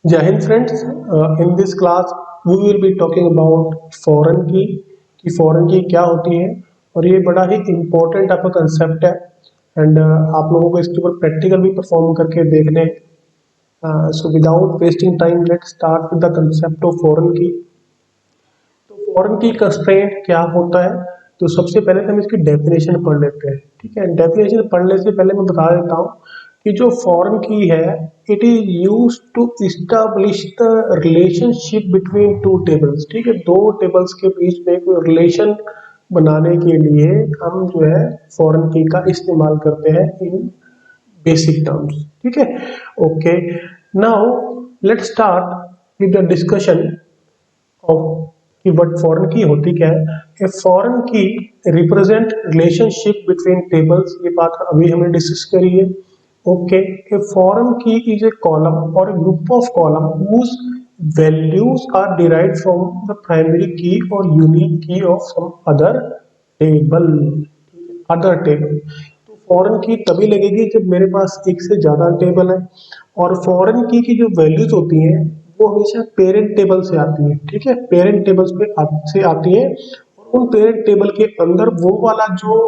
जय Hind friends. In this class we will be talking about foreign key कि foreign की क्या होती है, और ये बड़ा ही इम्पोर्टेंट आपका कंसेप्ट है। एंड आप लोगों को इसके ऊपर प्रैक्टिकल भी परफॉर्म करके देखने। So without wasting time let start with the concept of foreign की। तो फॉरेन की कंस्ट्रेंट क्या होता है, तो सबसे पहले तो हम इसकी डेफिनेशन पढ़ लेते हैं। ठीक है, डेफिनेशन पढ़ने से पहले मैं बता देता हूँ कि जो फॉरेन की है, it is use to establish the relationship between two tables. ठीक है, दो टेबल्स के बीच में कोई रिलेशन बनाने के लिए हम जो है फॉरेन की का इस्तेमाल करते हैं इन बेसिक टर्म्स। ठीक है, okay. Now let's start with the discussion of कि व्हाट फॉरेन की होती क्या है। A foreign key represent relationship between tables, ये बात अभी हमने डिस्कस करी है। Okay, a foreign key is a column और a group of column whose values are derived from the primary key or unique key of some other table। Other table, तो foreign की तभी लगेगी जब मेरे पास एक से ज्यादा टेबल है, और फॉरेन की जो वैल्यूज होती हैं वो हमेशा पेरेंट टेबल से आती है। ठीक है, पेरेंट टेबल्स से आती है, और उन पेरेंट टेबल के अंदर वो वाला जो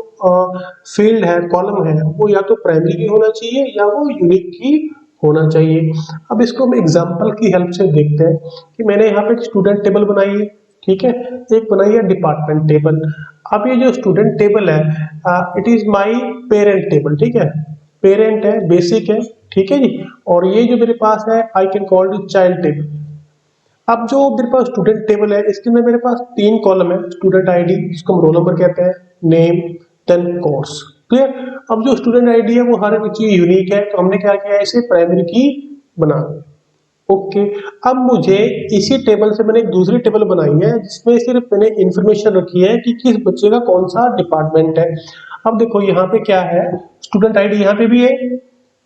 फील्ड है, कॉलम है, वो या तो प्राइमरी की होना चाहिए या वो यूनिक की होना चाहिए। अब इसको हम एग्जांपल की हेल्प से देखते हैं कि मैंने यहाँ पे एक स्टूडेंट टेबल बनाई है। ठीक है, एक बनाई है डिपार्टमेंट टेबल। अब ये जो स्टूडेंट टेबल है, it is my parent table. ठीक है, पेरेंट है, बेसिक है। ठीक है जी, और ये जो मेरे पास है I can call it child table. अब जो मेरे पास स्टूडेंट टेबल है, इसके अंदर मेरे पास तीन कॉलम है। स्टूडेंट आईडी, जिसको हम रोल नंबर कहते हैं, नेम, देन कोर्स। क्लियर। अब जो स्टूडेंट आईडी है वो हर एक चीज यूनिक है, तो हमने क्या किया, इसे प्राइमरी की बना दिया। ओके, अब मुझे इसी टेबल से मैंने एक दूसरी टेबल बनाई है जिसमें सिर्फ मैंने इंफॉर्मेशन रखी है कि किस बच्चे का कौन सा डिपार्टमेंट है। अब देखो यहाँ पे क्या है, स्टूडेंट आईडी यहाँ पे भी है।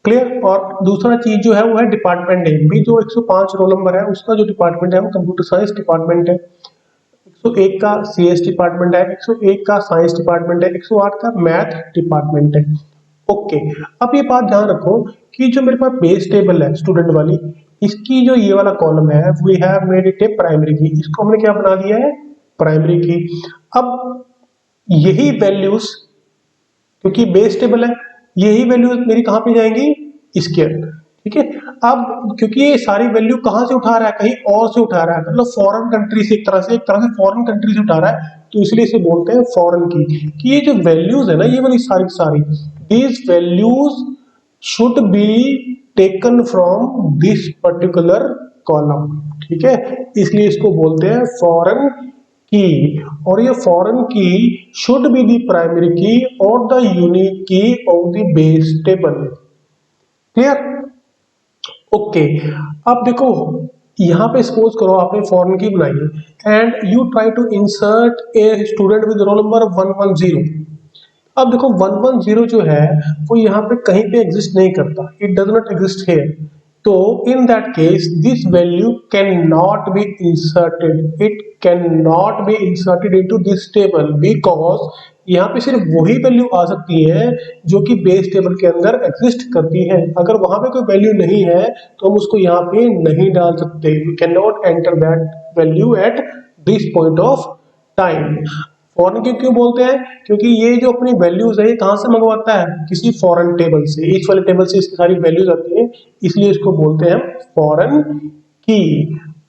क्लियर। और दूसरा चीज जो है वो है डिपार्टमेंट नेम भी। जो 105 रोल नंबर है उसका जो डिपार्टमेंट है वो कंप्यूटर साइंस डिपार्टमेंट है। 101 का सीएस डिपार्टमेंट है, 101 का साइंस डिपार्टमेंट है, 108 का मैथ डिपार्टमेंट है। ओके, अब ये बात ध्यान रखो कि जो मेरे पास बेस टेबल है स्टूडेंट वाली, इसकी जो ये वाला कॉलम है, we have made it a primary key. इसको हमने क्या बना दिया है, प्राइमरी की। अब यही वैल्यूज, क्योंकि बेस टेबल है, यही वैल्यूज मेरी कहां पे जाएंगी, इसके अंदर। ठीक है, अब क्योंकि ये सारी वैल्यू कहां से उठा रहा है, कहीं और से उठा रहा है, मतलब फॉरेन कंट्री से, एक तरह से फॉरेन कंट्री से उठा रहा है, तो इसलिए इसे बोलते हैं फॉरेन की। कि ये जो वैल्यूज है ना, ये वाली सारी सारी these values should be taken from this particular column. ठीक है, इसलिए इसको बोलते हैं फॉरेन की। और ये फॉरेन की शुड बी द प्राइमरी की और द यूनिक की of the base table. Clear. Okay, अब देखो यहां पे सपोज करो आपने फॉरेन की बनाई है and you try to insert a student with roll number 110। अब देखो 110 जो है वो यहाँ पे कहीं पे एग्जिस्ट नहीं करता, it does not exist here. तो in that case this value can not be inserted, it can not be inserted into this table, because यहाँ पे सिर्फ वही वैल्यू आ सकती है जो कि बेस टेबल के अंदर एग्जिस्ट करती है। अगर वहां पे कोई वैल्यू नहीं है तो हम उसको यहाँ पे नहीं डाल सकते। We can not enter that value at this point of time. Foreign key क्यों बोलते हैं, क्योंकि ये जो अपनी वैल्यूज है ये कहां से मंगवाता है, किसी फॉरेन टेबल से। इस वाले टेबल से इसकी सारी वैल्यूज आती है, इसलिए इसको बोलते हैं फॉरेन की।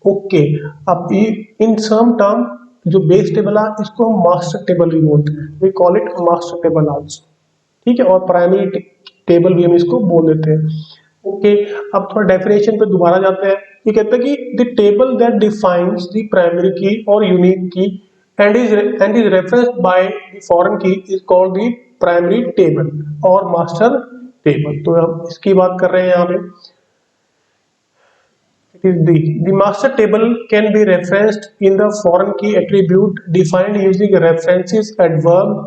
ओके, अब इन सम टर्म जो बेस टेबल है इसको हम मास्टर टेबल भी बोलते हैं, we call it master table also. ठीक है, और प्राइमरी टेबल भी हम इसको बोल देते हैं। ओके, अब थोड़ा डेफिनेशन पे दोबारा जाते हैं। ये कहते हैं कि the table that defines the primary की और यूनिक की and is referenced by the foreign key is called the primary table और master table। तो हम इसकी बात कर रहे हैं यहाँ पे। It is the master table can be referenced in the foreign key attribute defined using references adverb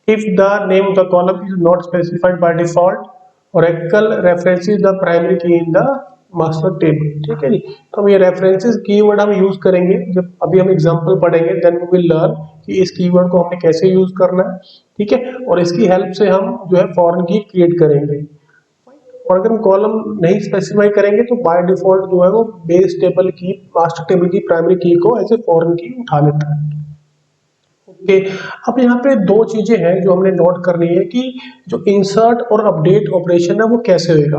if the name of the column is not specified by default। Oracle references the primary key in the master table. ठीक है जी, तो हम ये references keyword हम use करेंगे जब अभी हम एग्जांपल पढ़ेंगे, देन वी विल लर्न कि इस कीवर्ड को हमें कैसे यूज करना है। ठीक है, और इसकी हेल्प से हम जो है फॉरेन की क्रिएट करेंगे। और अगर हम कॉलम नहीं स्पेसिफाई करेंगे तो बाय डिफॉल्ट जो है वो बेस टेबल की, मास्टर टेबल की प्राइमरी की को एज ए फॉरेन की उठा लेता है। ओके, अब यहाँ पे दो चीजें हैं जो हमने नोट करनी है कि जो इंसर्ट और अपडेट ऑपरेशन है वो कैसे होएगा।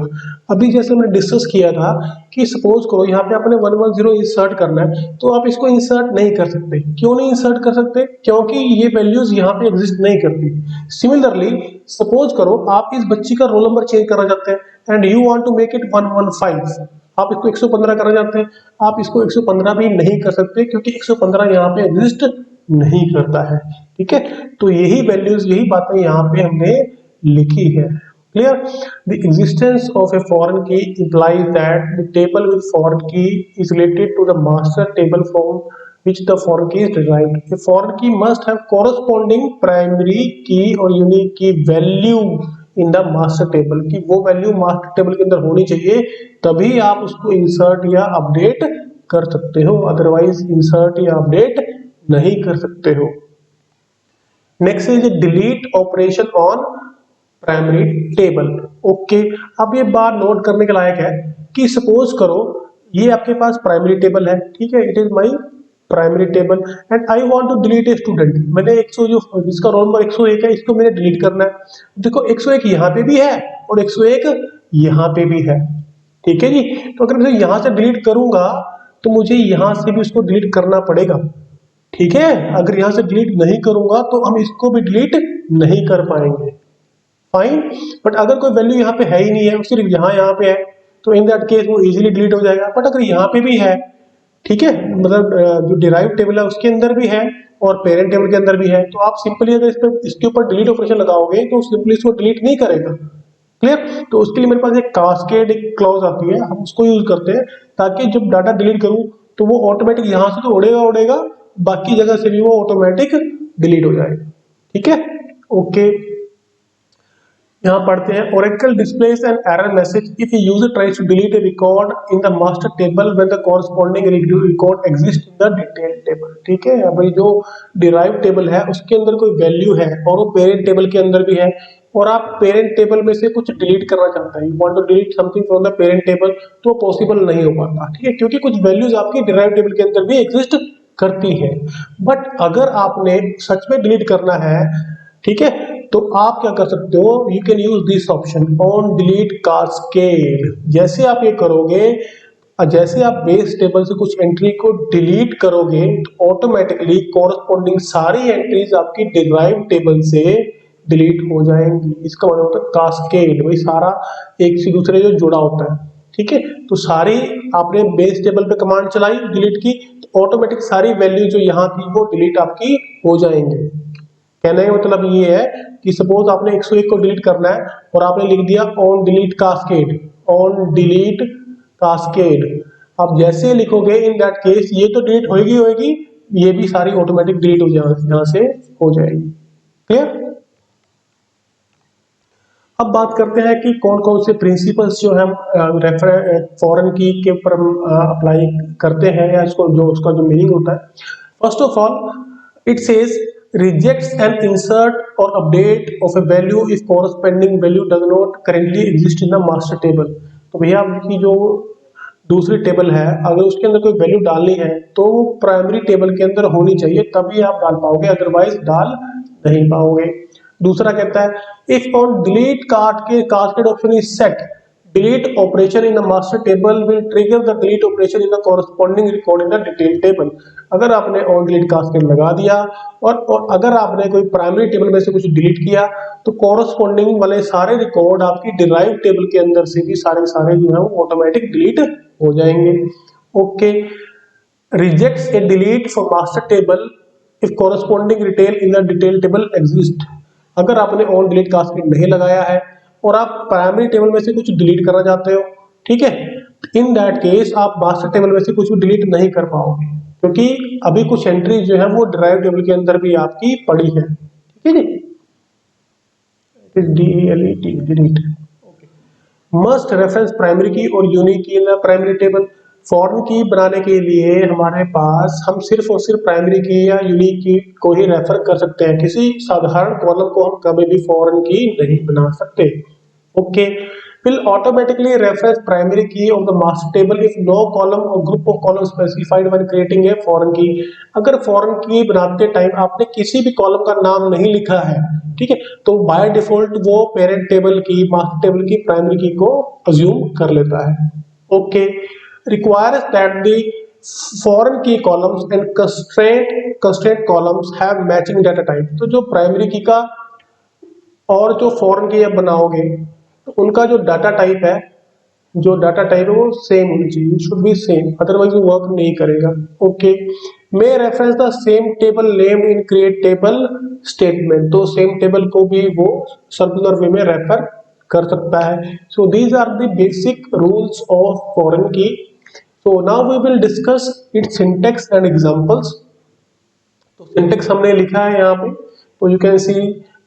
अभी जैसे हमने डिस्कस किया था कि सपोज करो यहाँ पे आपने 110 इंसर्ट करना है, तो आप इसको इंसर्ट नहीं कर सकते। क्यों नहीं इंसर्ट कर सकते? क्योंकि ये वैल्यूज यहाँ पे एग्जिस्ट नहीं करती। सिमिलरली सपोज करो आप इस बच्ची का रोल नंबर चेंज करना चाहते हैं and you want to make it 115, आप इसको 115 करना चाहते हैं, आप इसको 115 भी नहीं कर सकते क्योंकि 115 यहाँ पे एग्जिस्ट नहीं करता है। ठीक है, तो यही वैल्यूज, यही बातें यहाँ पे हमने लिखी है। Clear? The existence of A foreign की implies that the table with foreign key is related to the master table from which the foreign key is derived. A foreign key must have corresponding primary key और unique key value in the master table, कि वो value master table के अंदर होनी चाहिए, तभी आप उसको इंसर्ट या अपडेट कर सकते हो, अदरवाइज इंसर्ट या अपडेट नहीं कर सकते हो। Next is delete operation on primary table. Okay, अब ये बात नोट करने के लायक है कि सपोज करो ये आपके पास प्राइमरी टेबल है, ठीक है, it is my primary table and I want to delete a student. मैंने 100 जो जिसका रोल नंबर 101 है इसको मैंने डिलीट करना है। देखो 101 यहाँ पे भी है और 101 यहाँ पे भी है, ठीक है जी। तो अगर मैं यहाँ से डिलीट करूंगा तो मुझे यहाँ से भी उसको डिलीट करना पड़ेगा, ठीक है। अगर यहां से डिलीट नहीं करूंगा तो हम इसको भी डिलीट नहीं कर पाएंगे, फाइन। बट अगर कोई वैल्यू यहाँ पे है ही नहीं है, सिर्फ यहाँ पे है, तो इन दैट केस वो इजीली डिलीट हो जाएगा। बट अगर यहाँ पे भी है, ठीक है, मतलब जो डिराइव टेबल है उसके अंदर भी है और पेरेंट टेबल के अंदर भी है, तो आप सिंपली अगर इसके ऊपर डिलीट ऑपरेशन लगाओगे तो सिंपली इसको डिलीट नहीं करेगा। क्लियर? तो उसके लिए मेरे पास एक कास्केड एक क्लॉज आती है, हम उसको यूज करते हैं ताकि जब डाटा डिलीट करूं तो वो ऑटोमेटिक यहां से तो उड़ेगा, बाकी जगह से भी वो ऑटोमेटिक डिलीट हो जाएगा, ठीक है। ओके, यहां पढ़ते हैं Oracle displays an error message if a user tries to delete a record in the master table when the corresponding record exist in the detail table. ठीक है, अभी जो डिराइव टेबल है उसके अंदर कोई वैल्यू है और वो पेरेंट टेबल के अंदर भी है और आप पेरेंट टेबल में से कुछ डिलीट करना चाहते हैं, you want to delete something from the parent table, तो पॉसिबल नहीं हो पाता, ठीक है, क्योंकि कुछ वैल्यूज आपकी डिराइव टेबल के अंदर भी एग्जिस्ट करती है। बट अगर आपने सच में डिलीट करना है, ठीक है, तो आप क्या कर सकते हो, you can use this option on delete cascade. जैसे आप ये करोगे, जैसे आप बेस टेबल से कुछ एंट्री को डिलीट करोगे तो ऑटोमेटिकली कॉरस्पॉन्डिंग सारी एंट्रीज आपकी डिराइव टेबल से डिलीट हो जाएंगी। इसका मतलब होता है कास्केड, वही सारा एक से दूसरे जो जुड़ा होता है, ठीक है। तो सारी आपने बेस टेबल पे कमांड चलाई डिलीट की, तो ऑटोमेटिक सारी वैल्यू जो यहाँ थी वो डिलीट आपकी हो जाएंगे। कहने का मतलब ये है कि सपोज आपने 101 को डिलीट करना है और आपने लिख दिया on delete cascade, on delete cascade. आप जैसे लिखोगे इन दैट केस ये तो डिलीट होगी, ये भी सारी ऑटोमेटिक डिलीट हो यहाँ से हो जाएगी। क्लियर? अब बात करते हैं कि कौन कौन से प्रिंसिपल्स जो हम फॉरेन की के ऊपर अप्लाई करते हैं या इसको जो उसका जो मीनिंग होता है। First of all it says rejects an insert or update of a value if corresponding value does not currently exist in the master table। तो भैया आपकी जो दूसरी टेबल है अगर उसके अंदर कोई वैल्यू डालनी है तो वो प्राइमरी टेबल के अंदर होनी चाहिए, तभी आप डाल पाओगे, अदरवाइज डाल नहीं पाओगे। दूसरा कहता है if on delete cascade option is set, delete operation in the master table will trigger the delete operation in the corresponding record in the detail table। अगर आपने on delete cascade लगा दिया और अगर आपने कोई प्राइमरी टेबल में से कुछ डिलीट किया तो कॉरस्पॉन्डिंग वाले सारे रिकॉर्ड आपकी डिराइव टेबल के अंदर से भी सारे जो है वो ऑटोमेटिक डिलीट हो जाएंगे। Okay, rejects A delete for master table if corresponding detail in the detail table exist. अगर आपने ऑन डिलीट कास्केड नहीं लगाया है और आप प्राइमरी टेबल में से कुछ डिलीट करना चाहते हो, ठीक है, इन दैट केस आप मास्टर टेबल में से कुछ भी डिलीट नहीं कर पाओगे क्योंकि अभी कुछ एंट्री जो है वो डिराइव टेबल के अंदर भी आपकी पड़ी है, ठीक है जी, डिलीट। मस्ट रेफरेंस प्राइमरी की और यूनिक की इन प्राइमरी टेबल। फॉरेन की बनाने के लिए हमारे पास हम सिर्फ और सिर्फ प्राइमरी की या यूनिक की को ही रेफर कर सकते हैं, किसी साधारण कॉलम को हम कभी भी फॉरेन की नहीं बना सकते। Okay, will automatically reference primary key of the master table if no column or group of columns specified when creating a foreign key। अगर foreign key बनाते टाइम आपने किसी भी कॉलम का नाम नहीं लिखा है, ठीक है, तो बाय डिफॉल्ट वो पेरेंट टेबल की, मास्टर टेबल की प्राइमरी की को अज्यूम कर लेता है। Okay, requires that the foreign key columns and constraint columns have matching data type। तो जो प्राइमरी की का और जो फॉरेन की आप बनाओगे तो उनका जो डाटा टाइप है, जो डाटा टाइप है वो सेम होनी चाहिए, शुड बी सेम, अदरवाइज वो वर्क नहीं करेगा। Okay, may reference the same table name in create table statement. तो सेम टेबल को भी वो सर्कुलर वे में रेफर कर सकता है। So these are the basic rules of foreign key. So now we will discuss its syntax and examples. तो syntax हमने लिखा है यहाँ पे, तो you can see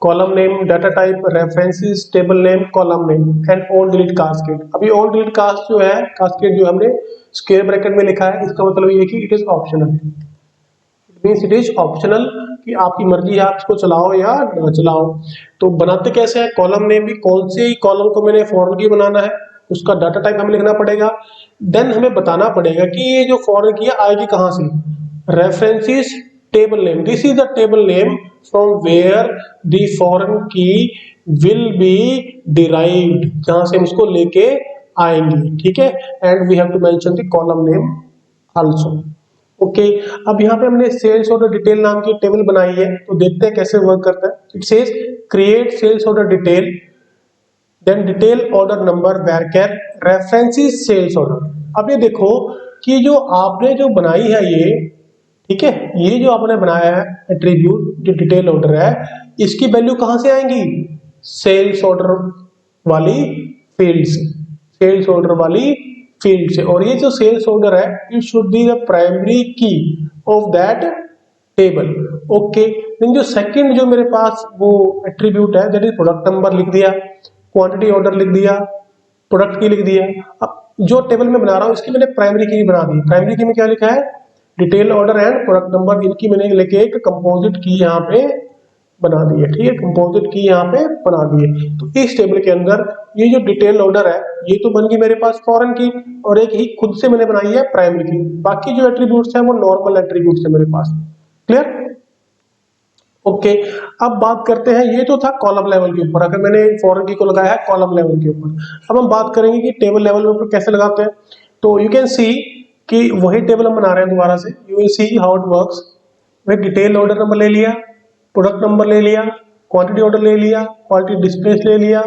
column name, data type, references, table name, column name and on delete cascade. अभी on delete cast जो है, कास्केड जो हमने स्क्वायर ब्रैकेट में लिखा है, इसका मतलब ये है कि it is optional. It means it is optional, कि आपकी मर्जी है आप इसको चलाओ या ना चलाओ। तो बनाते कैसे हैं, कॉलम नेम भी कौन से कॉलम को मैंने फॉरेन की बनाना है, उसका डाटा टाइप हमें लिखना पड़ेगा। देन हमें बताना पड़ेगा कि ये जो फॉरेन की आएगी कहां से, references table name, this is the table name from where the foreign key will be derived, जहां से हम इसको लेके आएंगे, ठीक है। And we have to mention the column name also. Okay, अब यहाँ पे हमने सेल्स ऑर्डर डिटेल नाम की टेबल बनाई है, तो देखते हैं कैसे वर्क करता है। It says create sales order detail, then detail order number varchar references sales order. अब ये देखो कि जो आपने जो बनाई है ये, ठीक है, ये जो आपने बनाया है एट्रीब्यूट जो डिटेल ऑर्डर है, इसकी वैल्यू कहां से आएंगी, सेल्स ऑर्डर वाली फील्ड से, सेल्स ऑर्डर वाली फील्ड से। और ये जो सेल्स ऑर्डर है it should be the primary key of that table. Okay, then जो सेकंड जो मेरे पास वो एट्रीब्यूट है दैट इज प्रोडक्ट नंबर लिख दिया, क्वांटिटी ऑर्डर लिख दिया, प्रोडक्ट की लिख दिया। अब जो टेबल में बना रहा हूं इसकी मैंने प्राइमरी की बना दी। प्राइमरी की में क्या लिखा है, detail order and product number, इनकी मैंने लेके एक कंपोजिट की यहाँ पे बना दी है, ठीक है, कंपोजिट की यहाँ पे बना दी है। तो इस टेबल के अंदर ये जो डिटेल ऑर्डर है ये तो बन गई मेरे पास फॉरेन की, और एक ही खुद से मैंने बनाई है प्राइमरी की। बाकी जो एट्रीब्यूट्स है वो नॉर्मल एट्रीब्यूट्स है मेरे पास। क्लियर? ओके, अब बात करते हैं, ये तो था कॉलम लेवल के ऊपर, अगर मैंने फॉरेन की को लगाया है कॉलम लेवल के ऊपर। अब हम बात करेंगे कि टेबल लेवल में कैसे लगाते हैं। तो यू कैन सी कि वही टेबल हम बना रहे हैं दोबारा से, you will see how it works. वही डिटेल ऑर्डर नंबर ले लिया, प्रोडक्ट नंबर ले लिया, क्वांटिटी ऑर्डर ले लिया, क्वालिटी डिस्प्लेस ले लिया,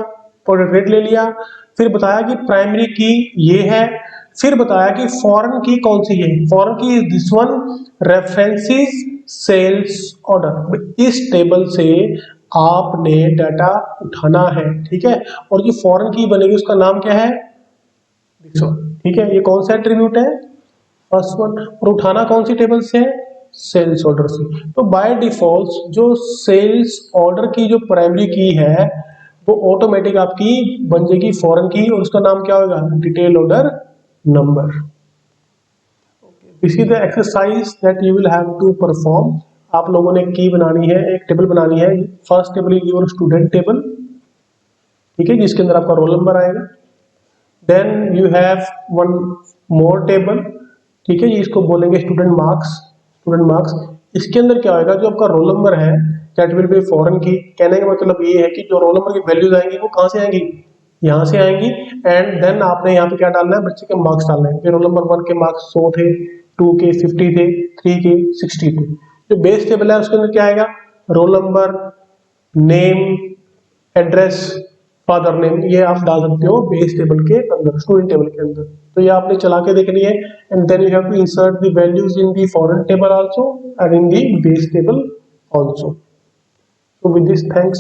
प्रोडक्ट रेट ले लिया, फिर बताया कि प्राइमरी की ये है, फिर बताया कि फॉरेन की कौन सी है, foreign key is this one, references sales order. इस टेबल से आपने डाटा उठाना है, ठीक है, और ये फॉरेन की बनेगी, उसका नाम क्या है, ठीक है, ये कौन सा एट्रीब्यूट है, फर्स्ट वन, और उठाना कौन सी टेबल से है, सेल्स ऑर्डर से। तो बाय डिफॉल्ट जो सेल्स ऑर्डर की जो प्राइमरी की है वो ऑटोमेटिक आपकी बन जाएगी फॉरेन की, और उसका नाम क्या होगा, detail order number. This is the exercise that you will have to perform. आप लोगों ने की बनानी है, एक टेबल बनानी है। First table is your student table, ठीक है, जिसके अंदर आपका रोल नंबर आएगा। Then you have one more table, ठीक है, इसको बोलेंगे स्टूडेंट मार्क्स, स्टूडेंट मार्क्स। इसके अंदर क्या होगा, जो आपका रोल नंबर है दैट विल बी फॉरेन की। कहने का मतलब ये है कि जो रोल नंबर की वैल्यूज आएंगी वो कहां से आएंगी, यहाँ से आएंगी। एंड देन आपने यहाँ पे क्या डालना है, बच्चे के मार्क्स डालना है। रोल नंबर 1 के मार्क्स 100 थे, 2 के 50 थे, 3 के 60 थे। जो बेस टेबल है उसके अंदर क्या आएगा, roll number, name, address, father name, ये आप डाल सकते हो बेस टेबल के अंदर, स्टूडेंट टेबल के अंदर। तो ये आपने चला के देखनी है। And then you have to insert the values in the foreign table also and in the base table also. So with this, thanks.